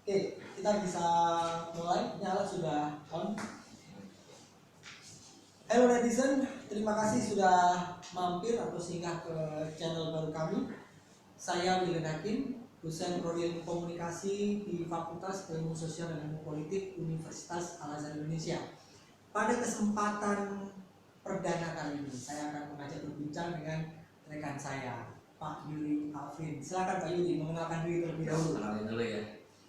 Oke, kita bisa mulai. Ini alat sudah on. Halo netizen, terima kasih sudah mampir atau singgah ke channel baru kami. Saya William Hakim, dosen Prodi Ilmu Komunikasi di Fakultas Ilmu Sosial dan Ilmu Politik Universitas Al-Azhar Indonesia. Pada kesempatan perdana kali ini, saya akan mengajak berbincang dengan rekan saya, Pak Yuri Alvin. Silakan Pak Yuri, mengenalkan diri terlebih dahulu. Kenalin dulu ya.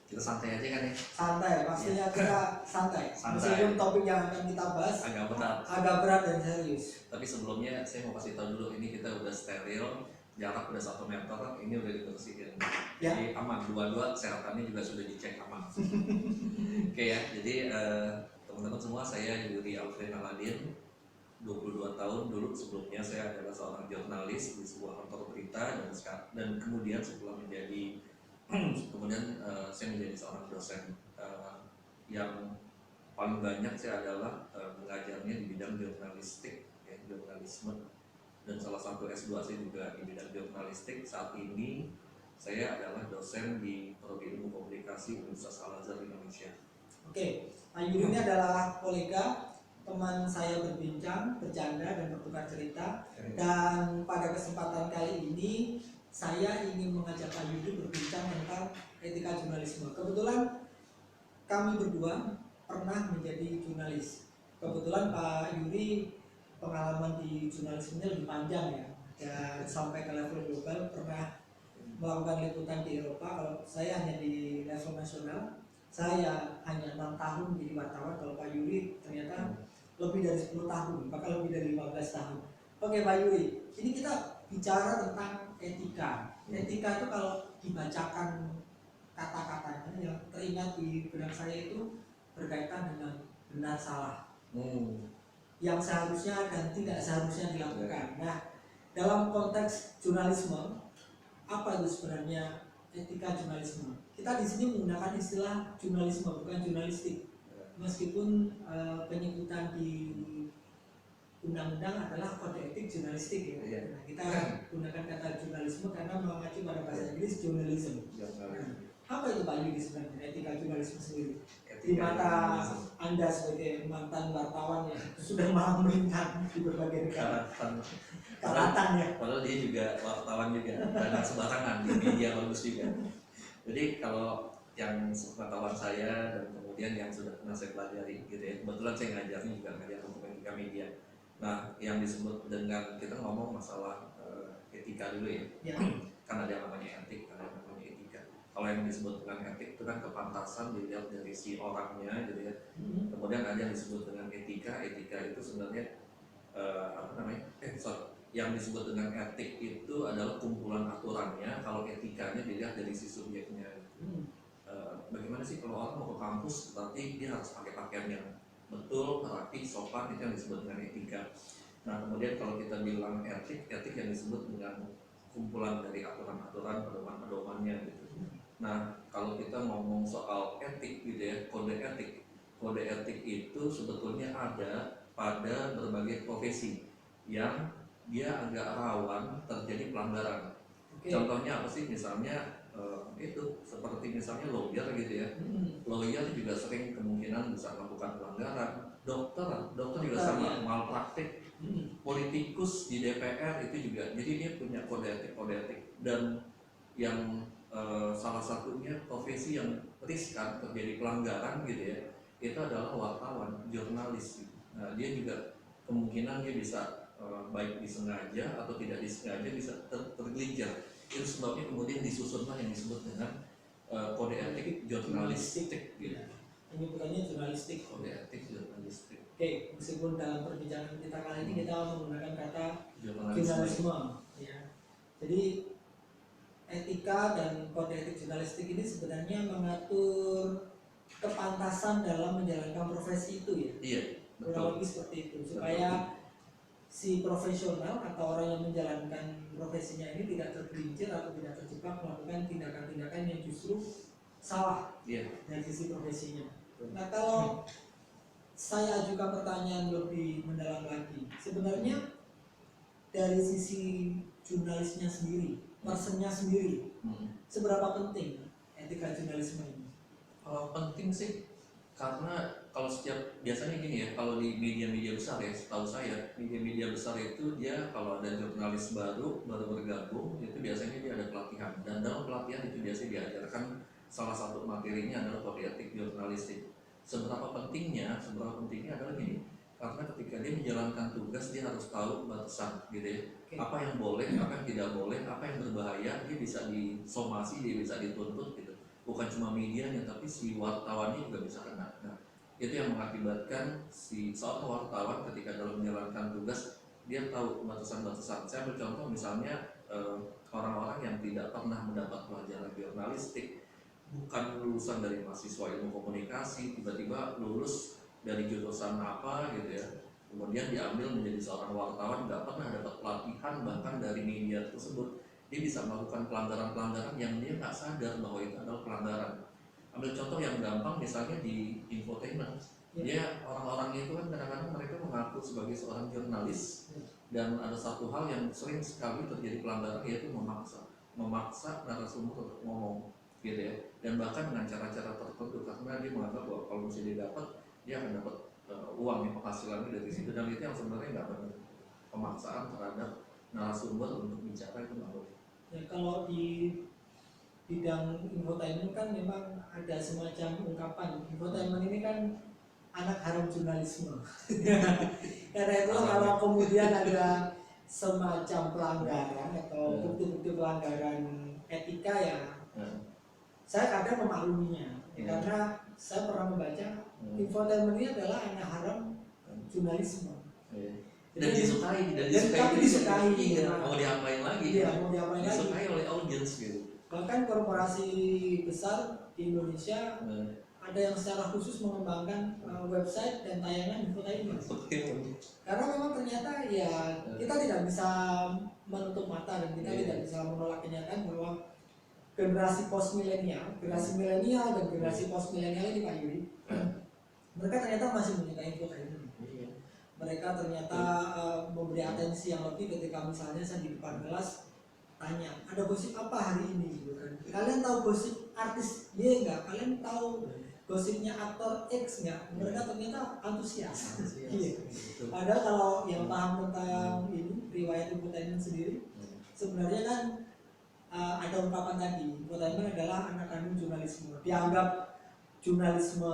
Kita santai aja kan ya? Santai, pastinya kita santai. Meskipun topik yang akan kita bahas agak berat dan serius. Tapi sebelumnya saya mau kasih tahu dulu, ini kita udah steril, jarak udah 1 meter, ini udah dibersihin. Ya. Jadi aman, dua-dua kesehatannya juga sudah dicek aman. Oke ya, jadi teman-teman semua, saya Yuri Alvin Aladin, 22 tahun. Dulu sebelumnya saya adalah seorang jurnalis di sebuah kantor berita, dan kemudian setelah menjadi saya menjadi seorang dosen yang paling banyak saya adalah mengajarnya di bidang jurnalistik, ya, jurnalisme, dan salah satu S2 saya juga di bidang jurnalistik. Saat ini saya adalah dosen di Prodi Ilmu Komunikasi Universitas Al-Azhar Indonesia. Oke, Pak Yuri ini adalah kolega, teman saya berbincang, bercanda, dan bertukar cerita. Dan pada kesempatan kali ini saya ingin mengajak Pak Yuri berbincang tentang etika jurnalisme. Kebetulan kami berdua pernah menjadi jurnalis. Kebetulan Pak Yuri pengalaman di jurnalismenya lebih panjang ya, dan sampai ke level global, pernah melakukan liputan di Eropa. Kalau saya hanya di level nasional, saya hanya 6 tahun menjadi wartawan. Kalau Pak Yuri ternyata lebih dari 10 tahun, bahkan lebih dari 15 tahun. Oke Pak Yuri, ini kita bicara tentang etika. Etika itu kalau dibacakan kata-katanya, yang teringat di benak saya itu berkaitan dengan benar salah, yang seharusnya dan tidak seharusnya dilakukan. Nah, dalam konteks jurnalisme, apa itu sebenarnya etika jurnalisme? Kita di sini menggunakan istilah jurnalisme, bukan jurnalistik. Meskipun penyebutan di undang-undang adalah kode etik jurnalistik ya. Nah, kita gunakan kata jurnalisme karena mengacu pada bahasa Inggris journalism. Apa itu Pak Yudi sebenarnya etika jurnalisme sendiri? Di mata Anda sebagai mantan wartawan yang sudah malang melintang di berbagai negara. Karatan ya. Padahal dia juga wartawan juga, dan sembarangan di media bagus juga. Jadi kalau yang pengetahuan saya dan kemudian yang sudah pernah saya pelajari gitu ya, kebetulan saya ngajarnya juga ngajar hukum media. Nah, yang disebut dengan, kita ngomong masalah etika dulu ya. Kan ada yang namanya etik, ada yang namanya etika. Kalau yang disebut dengan etik itu kan kepantasan dilihat dari si orangnya gitu ya. Kemudian ada yang disebut dengan etika. Etika itu sebenarnya yang disebut dengan etik itu adalah kumpulan aturannya. Kalau etikanya dilihat dari si subjeknya. Bagaimana sih kalau orang mau ke kampus tapi dia harus pakai pakaian yang betul, rapi, sopan, itu yang disebut dengan etika. Nah, kemudian kalau kita bilang etik yang disebut dengan kumpulan dari aturan-aturan, pedoman-pedomannya gitu. Nah, kalau kita ngomong soal etik gitu ya, kode etik itu sebetulnya ada pada berbagai profesi yang dia agak rawan terjadi pelanggaran. Contohnya apa sih? Misalnya itu seperti misalnya lawyer gitu ya. Lawyer juga sering kemungkinan bisa melakukan pelanggaran. Dokter juga sama, malpraktik. Politikus di DPR itu juga. Jadi dia punya kode etik. Dan yang salah satunya profesi yang riskan terjadi pelanggaran gitu ya, itu adalah wartawan, jurnalis. Nah, dia juga kemungkinan dia bisa baik disengaja atau tidak disengaja bisa tergelincir. Itu sebabnya kemudian disusunlah yang disebut dengan kode etik jurnalistik gitu. Ini bukannya jurnalistik, kode etik jurnalistik. Oke, meskipun dalam perbincangan kita kali ini kita menggunakan kata jurnalisme ya. Jadi etika dan kode etik jurnalistik ini sebenarnya mengatur kepantasan dalam menjalankan profesi itu ya. Iya, betul. Kurang lebih seperti itu, supaya si profesional atau orang yang menjalankan profesinya ini tidak tergelincir atau tidak terjebak melakukan tindakan-tindakan yang justru salah dari sisi profesinya. Nah, kalau saya ajukan pertanyaan lebih mendalam lagi, sebenarnya dari sisi jurnalisnya sendiri, personnya sendiri, seberapa penting etika jurnalisme ini? Kalau penting sih, karena kalau biasanya gini ya, kalau di media-media besar ya, setahu saya media-media besar itu dia kalau ada jurnalis baru bergabung itu biasanya dia ada pelatihan, dan dalam pelatihan itu biasanya diajarkan salah satu materinya adalah kode etik jurnalistik. Seberapa pentingnya adalah gini, karena ketika dia menjalankan tugas dia harus tahu batasan gitu ya. Apa yang boleh, apa yang tidak boleh, apa yang berbahaya, dia bisa disomasi, dia bisa dituntut gitu. Bukan cuma medianya tapi si wartawannya juga bisa kena. Nah, itu yang mengakibatkan si seorang wartawan ketika dalam menjalankan tugas dia tahu batasan-batasan. Saya bercontoh misalnya orang-orang yang tidak pernah mendapat pelajaran jurnalistik, bukan lulusan dari mahasiswa ilmu komunikasi, tiba-tiba lulus dari jurusan apa gitu ya, kemudian diambil menjadi seorang wartawan, nggak pernah dapat pelatihan bahkan dari media tersebut, dia bisa melakukan pelanggaran-pelanggaran yang dia nggak sadar bahwa itu adalah pelanggaran. Ambil contoh yang gampang, misalnya di infotainment, dia orang-orang itu kan kadang-kadang mereka mengaku sebagai seorang jurnalis, dan ada satu hal yang sering sekali terjadi pelanggaran, yaitu memaksa narasumber untuk ngomong gitu ya, dan bahkan dengan cara-cara tertentu, karena dia menganggap bahwa kalau misalnya dia dapat, dia akan dapat uang yang penghasilannya dari situ, dan itu yang sebenarnya nggak benar. Pemaksaan terhadap narasumber untuk bicara itu nggak boleh. Ya, kalau di bidang infotainment kan memang ada semacam ungkapan infotainment ini kan anak haram jurnalisme. Karena itu kalau kemudian ada semacam pelanggaran atau bukti-bukti pelanggaran etika ya, saya kadang memakluminya, karena saya pernah membaca infotainment ini adalah anak haram jurnalisme. Dan disukai, iya. Mau diapain lagi? Iya, mau diapain lagi? Disukai oleh audiens gitu. Bahkan korporasi besar di Indonesia ada yang secara khusus mengembangkan website dan tayangan infotainment. Karena memang ternyata ya kita tidak bisa menutup mata dan kita tidak bisa menolak kenyataan bahwa generasi post milenial, generasi milenial dan generasi post milenial ini Pak Yuri, mereka ternyata masih menyukai infotainment. Mereka ternyata memberi atensi yang lebih ketika misalnya saya di depan kelas tanya, ada gosip apa hari ini gitu kan. Kalian tahu gosip artis Y enggak? Kalian tahu gosipnya aktor X enggak? Mereka ternyata antusias. Iya. Padahal kalau yang paham tentang ini riwayat infotainment sendiri, sebenarnya kan ada ungkapan tadi, infotainment adalah anak kandung jurnalisme. Dianggap jurnalisme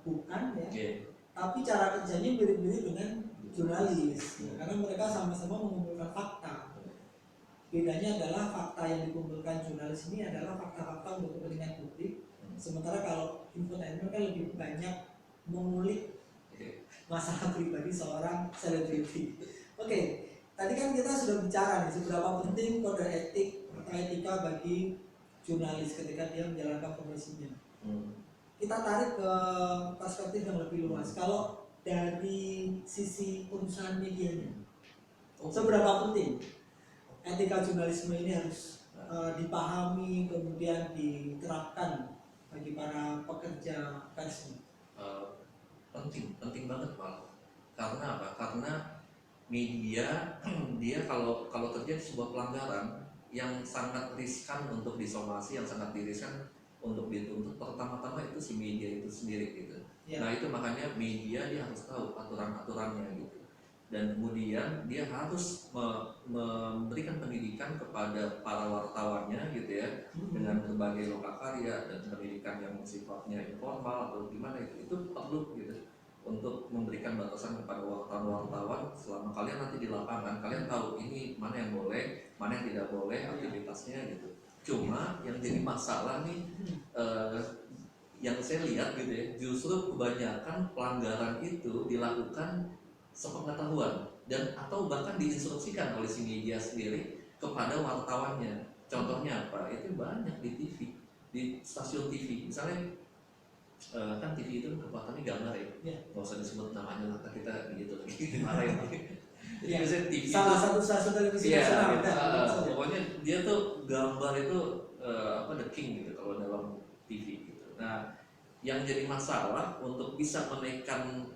bukan ya. Tapi cara kerjanya mirip-mirip dengan jurnalis, karena mereka sama-sama mengumpulkan fakta. Bedanya adalah fakta yang dikumpulkan jurnalis ini adalah fakta-fakta untuk kepentingan publik, sementara kalau infotainment kan lebih banyak mengulik masalah pribadi seorang selebriti. Oke, tadi kan kita sudah bicara nih seberapa penting kode etik atau etika bagi jurnalis ketika dia menjalankan profesinya. Kita tarik ke perspektif yang lebih luas. Kalau dari sisi perusahaan medianya, seberapa penting etika jurnalisme ini harus dipahami kemudian diterapkan bagi para pekerja pers? Penting banget Pak. Karena apa? Karena media dia kalau terjadi sebuah pelanggaran yang sangat riskan untuk disomasi, yang sangat diriskan untuk dituntut, pertama-tama itu si media itu sendiri gitu. Nah itu makanya media dia harus tahu aturan-aturannya gitu, dan kemudian dia harus memberikan pendidikan kepada para wartawannya gitu ya, dengan berbagai lokakarya dan pendidikan yang sifatnya informal atau gimana itu perlu gitu, untuk memberikan batasan kepada wartawan-wartawan. Selama kalian nanti di lapangan, kalian tahu ini mana yang boleh, mana yang tidak boleh aktivitasnya gitu. Cuma yang jadi masalah nih, yang saya lihat gitu ya, justru kebanyakan pelanggaran itu dilakukan sepengetahuan dan atau bahkan diinstruksikan oleh si media sendiri kepada wartawannya. Contohnya apa? Itu banyak di TV, di stasiun TV misalnya. Kan TV itu kekuatannya gambar ya, nggak usah disebut namanya lah, kita gitu lagi marahin. Jadi biasanya TV salah satu stasiun televisi nasional, pokoknya dia tuh gambar itu the king gitu kalau dalam TV gitu. Nah, yang jadi masalah untuk bisa menaikkan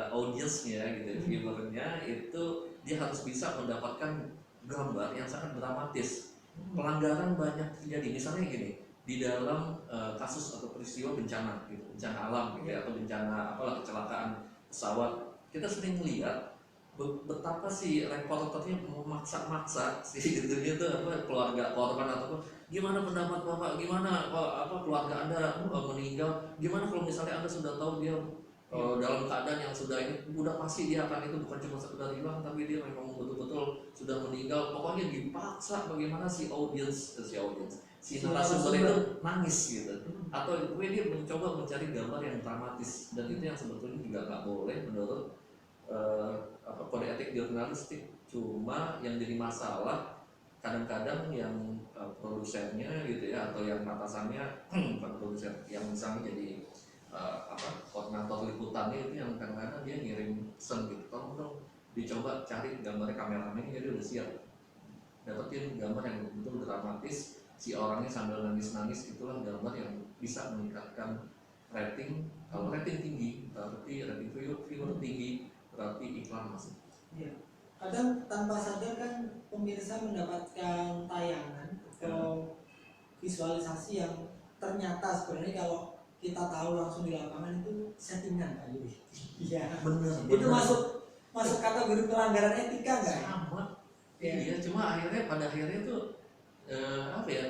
audiensnya gitu, viewernya itu dia harus bisa mendapatkan gambar yang sangat dramatis. Pelanggaran banyak terjadi, misalnya gini, di dalam kasus atau peristiwa bencana gitu, bencana alam gitu ya, atau bencana apalah kecelakaan pesawat, kita sering melihat betapa si reporternya memaksa-maksa si itunya tuh apa keluarga korban ataupun gimana pendapat bapak, gimana apa keluarga anda meninggal, gimana kalau misalnya anda sudah tahu dia dalam keadaan yang sudah ini udah pasti dia akan itu bukan cuma sekedar hilang tapi dia memang betul-betul sudah meninggal, pokoknya dipaksa bagaimana si narasumber itu nangis gitu, atau dia mencoba mencari gambar yang dramatis, dan itu yang sebetulnya juga nggak boleh menurut kode etik jurnalistik. Cuma yang jadi masalah kadang-kadang yang produsennya gitu ya, atau yang atasannya bukan produsen, yang misalnya jadi koordinator liputannya itu yang kadang-kadang dia ngirim pesan gitu, tolong dong dicoba cari gambar kameramen ini, jadi udah siap dapetin gambar yang betul dramatis, si orangnya sambil nangis-nangis, itulah gambar yang bisa meningkatkan rating. Kalau rating tinggi berarti rating viewer tinggi, berarti iklan masuk. Ya. Kadang tanpa sadar kan pemirsa mendapatkan tayangan atau visualisasi yang ternyata sebenarnya kalau kita tahu langsung di lapangan itu settingan Pak Yuri. Iya. Benar. Itu masuk kategori pelanggaran etika nggak? Sama. Iya, cuma pada akhirnya tuh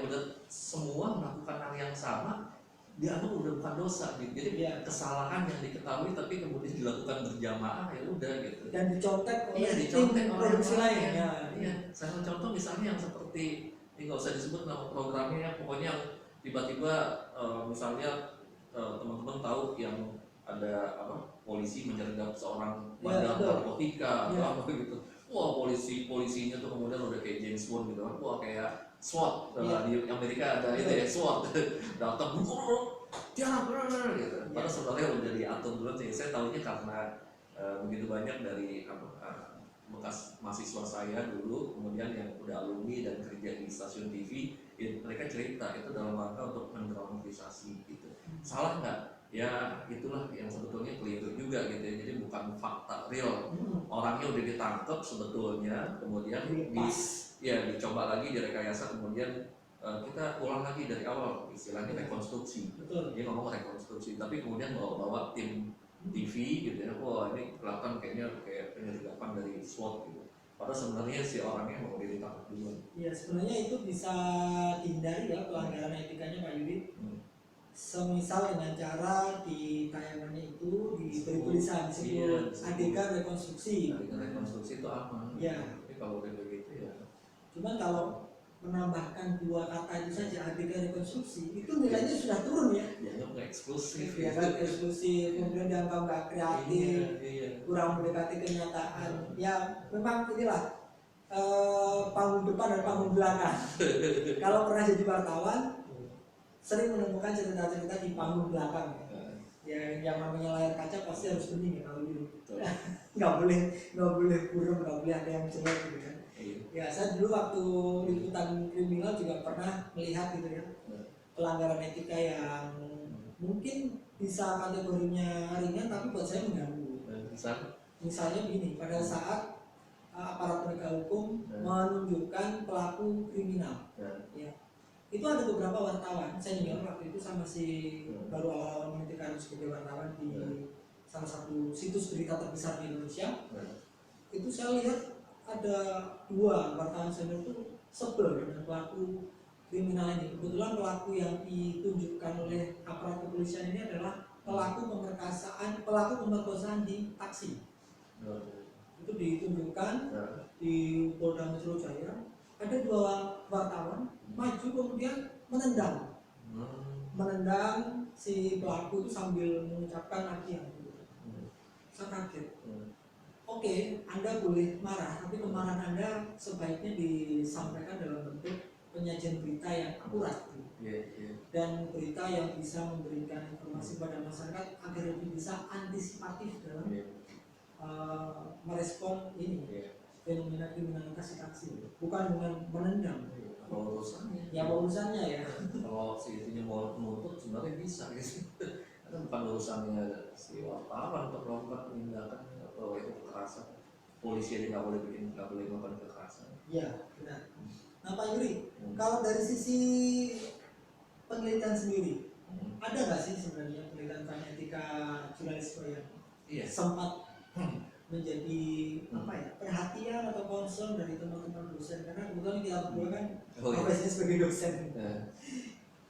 udah semua melakukan hal yang sama, dianggap udah bukan dosa gitu. Jadi kesalahan yang diketahui tapi kemudian dilakukan berjamaah, ya udah gitu. Dan dicontek oleh dicontek produksi lain. Iya. Saya contoh misalnya yang seperti ini, nggak usah disebut nama programnya ya, pokoknya yang tiba-tiba misalnya teman-teman tahu yang ada polisi menyergap seorang bandar narkotika atau apa gitu. Wah, polisinya tuh kemudian udah kayak James Bond gitu kan. Wah, kayak SWAT. Di Amerika ada itu ya, SWAT. Datang jangan gitu. Padahal sebenarnya udah diatur dulu sih. Saya tahunya karena begitu banyak dari bekas mahasiswa saya dulu, kemudian yang udah alumni dan kerja di stasiun TV, mereka cerita itu dalam rangka untuk mendramatisasi gitu. Salah nggak? Ya itulah yang sebetulnya keliru juga gitu ya. Jadi bukan fakta real. Orangnya udah ditangkap sebetulnya, kemudian dicoba lagi direkayasa, kemudian kita ulang lagi dari awal, istilahnya rekonstruksi. Dia ngomong rekonstruksi, tapi kemudian bawa tim TV gitu ya, wah ini kelihatan kayak penyergapan dari SWAT gitu. Padahal sebenarnya si orangnya mau ditangkap duluan. Iya, sebenarnya itu bisa dihindari ya pelanggaran etikanya Pak Yudi. Semisal dengan cara di tayangannya itu diberi tulisan disebut adegan rekonstruksi. Adegan rekonstruksi itu aman. Iya. Tapi kalau udah begitu ya. Cuman kalau menambahkan dua kata itu saja adegan rekonstruksi, itu nilainya sudah turun ya. Ya nggak eksklusif. Ya kan eksklusif, kemudian dianggap nggak kreatif, kurang mendekati kenyataan. Ya memang inilah panggung depan dan panggung belakang. Kalau pernah jadi wartawan, sering menemukan cerita-cerita di panggung belakang ya. Yang namanya layar kaca pasti harus bening ya kalau gitu. nggak boleh burem, nggak boleh ada yang jelek gitu kan. Ya saya dulu waktu liputan kriminal juga pernah melihat gitu ya, pelanggaran etika yang mungkin bisa kategorinya ringan tapi buat saya mengganggu. Misalnya begini, pada saat aparat penegak hukum menunjukkan pelaku kriminal ya, itu ada beberapa wartawan, saya juga waktu itu sama si baru awal-awal meniti karir sebagai wartawan di salah satu situs berita terbesar di Indonesia. Itu saya lihat ada dua wartawan senior itu sebel dengan pelaku kriminal ini. Kebetulan pelaku yang ditunjukkan oleh aparat kepolisian ini adalah pelaku pemerkosaan di taksi. Itu ditunjukkan di Polda Metro Jaya. Ada dua wartawan maju kemudian menendang si pelaku itu sambil mengucapkan lagi yang itu. Saya kaget. Oke, Anda boleh marah, tapi kemarahan Anda sebaiknya disampaikan dalam bentuk penyajian berita yang akurat dan berita yang bisa memberikan informasi pada masyarakat agar lebih bisa antisipatif dalam merespon ini. Fenomena kriminalitas taksi, bukan dengan menendang. Apa urusannya? Ya urusannya ya. Kalau si itunya mau menuntut sebenarnya bisa gitu. Karena bukan urusannya si wartawan untuk melakukan penindakan atau itu kekerasan. Polisi aja nggak boleh melakukan kekerasan. Iya benar. Nah Pak Yuri, kalau dari sisi penelitian sendiri. Ada nggak sih sebenarnya penelitian tentang etika jurnalisme yang Iya. sempat menjadi apa ya, perhatian atau concern dari teman-teman dosen, karena kebetulan kita berdua kan profesinya sebagai dosen.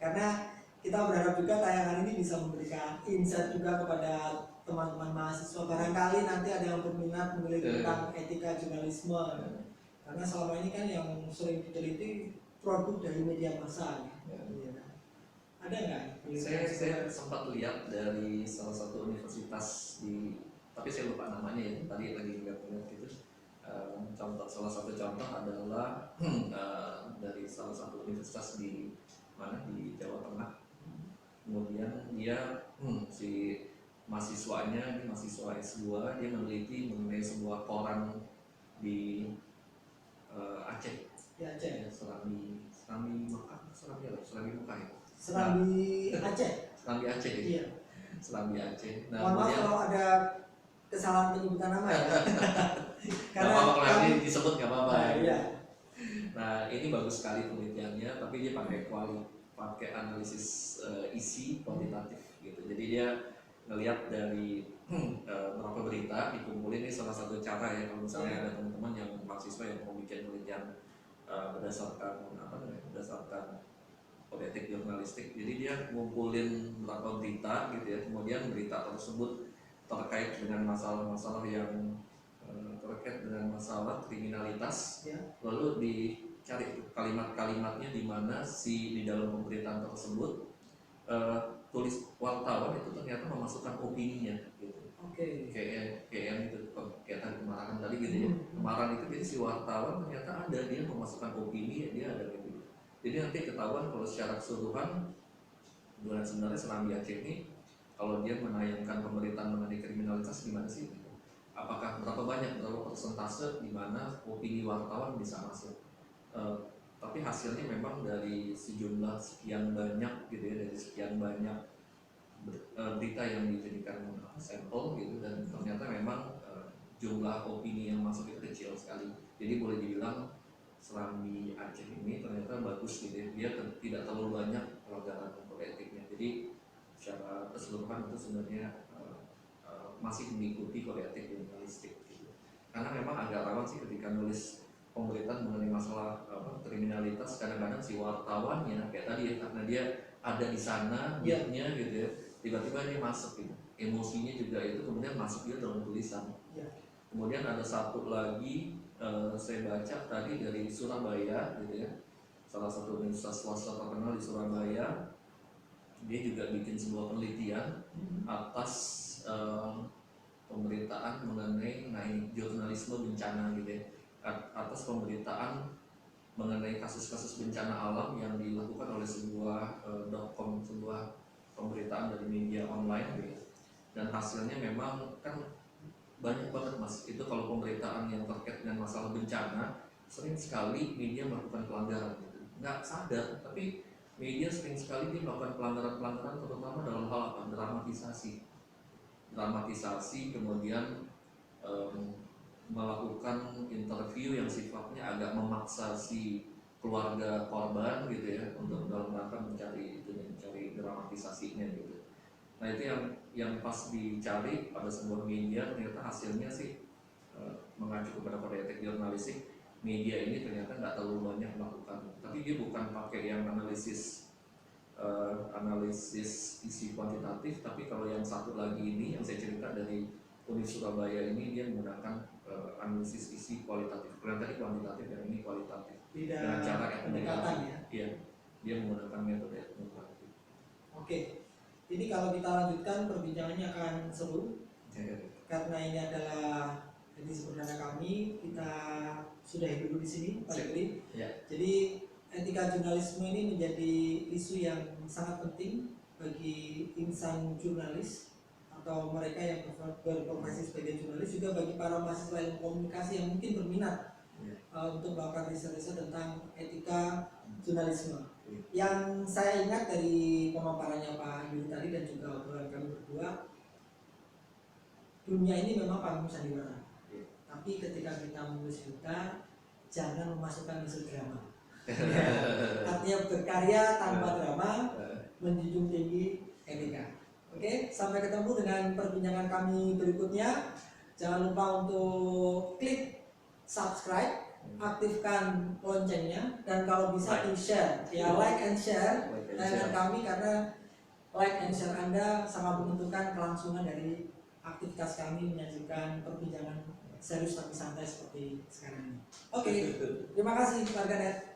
Karena kita berharap juga tayangan ini bisa memberikan insight juga kepada teman-teman mahasiswa, barangkali nanti ada yang berminat meneliti tentang etika jurnalisme. Karena selama ini kan yang sering diteliti produk dari media massa. Ada nggak? Saya sempat lihat dari salah satu universitas di, tapi saya lupa namanya ya, tadi lagi lihat gitu. Salah satu contoh adalah dari salah satu universitas di mana, di Jawa Tengah. Kemudian dia si mahasiswanya, ini mahasiswa S2, dia meneliti mengenai sebuah koran di Aceh. Di Aceh. Serambi Mekah ya. Serambi Aceh. Serambi Aceh ya. Iya. Serambi Aceh. Nah, mohon maaf kalau ada kesalahan penyebutan nama ya. Karena kalau ini disebut nggak apa-apa. Iya. Nah, ini bagus sekali penelitiannya, tapi dia pakai analisis isi kuantitatif gitu. Jadi dia ngelihat dari berapa berita dikumpulin. Ini salah satu cara ya, kalau misalnya ada teman-teman yang mahasiswa yang mau bikin penelitian berdasarkan kode etik jurnalistik. Jadi dia ngumpulin berapa berita gitu ya, kemudian berita tersebut terkait dengan masalah-masalah yang terkait dengan masalah kriminalitas, lalu dicari kalimat-kalimatnya di mana di dalam pemberitaan tersebut tulis wartawan itu ternyata memasukkan opininya gitu. Kayak yang itu kayak kemarahan tadi gitu ya. Kemarahan itu jadi si wartawan ternyata ada dia memasukkan opini, dia ada gitu. Jadi nanti ketahuan kalau secara keseluruhan sebenarnya Serambi Aceh ini kalau dia menayangkan pemberitaan mengenai kriminalitas gimana sih? Apakah berapa persentase di mana opini wartawan bisa masuk? Tapi hasilnya memang dari sejumlah sekian banyak gitu ya, dari sekian banyak berita yang dijadikan sampel gitu, dan ternyata memang jumlah opini yang masuk itu kecil sekali. Jadi boleh dibilang Serambi Aceh ini ternyata bagus gitu ya, dia tidak terlalu banyak pelanggaran kode etiknya. Jadi secara keseluruhan itu sebenarnya masih mengikuti kode etik jurnalistik gitu. Karena memang agak rawan sih ketika nulis pemberitaan mengenai masalah kriminalitas, kadang-kadang si wartawannya kayak tadi ya, karena dia ada di sana niatnya gitu ya, tiba-tiba dia masuk gitu, emosinya juga itu kemudian masuk dia dalam tulisan. Kemudian ada satu lagi saya baca tadi dari Surabaya gitu ya, salah satu universitas swasta terkenal di Surabaya, dia juga bikin sebuah penelitian atas pemberitaan mengenai jurnalisme bencana gitu ya, atas pemberitaan mengenai kasus-kasus bencana alam yang dilakukan oleh sebuah sebuah pemberitaan dari media online gitu. Dan hasilnya memang kan banyak banget mas, itu kalau pemberitaan yang terkait dengan masalah bencana sering sekali media melakukan pelanggaran gitu. Nggak sadar, tapi media sering sekali dia melakukan pelanggaran-pelanggaran, terutama dalam hal apa? Dramatisasi, kemudian melakukan interview yang sifatnya agak memaksa si keluarga korban gitu ya, untuk dalam rangka mencari dramatisasinya gitu. Nah itu yang pas dicari pada sebuah media, ternyata hasilnya sih mengacu kepada kode etik jurnalistik. Media ini ternyata nggak terlalu banyak melakukan, tapi dia bukan pakai yang analisis isi kuantitatif, tapi kalau yang satu lagi ini yang saya cerita dari Universitas Surabaya ini, dia menggunakan analisis isi kualitatif. Kalian tadi kuantitatif, yang ini kualitatif. Dengan cara pendekatan ya. Iya, dia menggunakan metode etnografi. Oke. Jadi kalau kita lanjutkan perbincangannya akan seru, karena ini adalah jadi sebenarnya kami kita sudahi dulu di sini Pak Juri. Jadi etika jurnalisme ini menjadi isu yang sangat penting bagi insan jurnalis atau mereka yang berprofesi sebagai jurnalis, juga bagi para mahasiswa ilmu komunikasi yang mungkin berminat untuk melakukan riset-riset tentang etika jurnalisme. Yang saya ingat dari pemaparannya Pak Yuri tadi dan juga obrolan kami berdua, dunia ini memang panggung sandiwara. Tapi ketika kita menulis berita, jangan memasukkan unsur drama. Artinya berkarya tanpa drama, menjunjung tinggi etika. Oke, sampai ketemu dengan perbincangan kami berikutnya. Jangan lupa untuk klik subscribe, aktifkan loncengnya, dan kalau bisa di share, ya like and share dengan kami, karena like and share Anda sangat menentukan kelangsungan dari aktivitas kami menyajikan perbincangan serius tapi santai seperti sekarang ini. Oke, terima kasih warganet.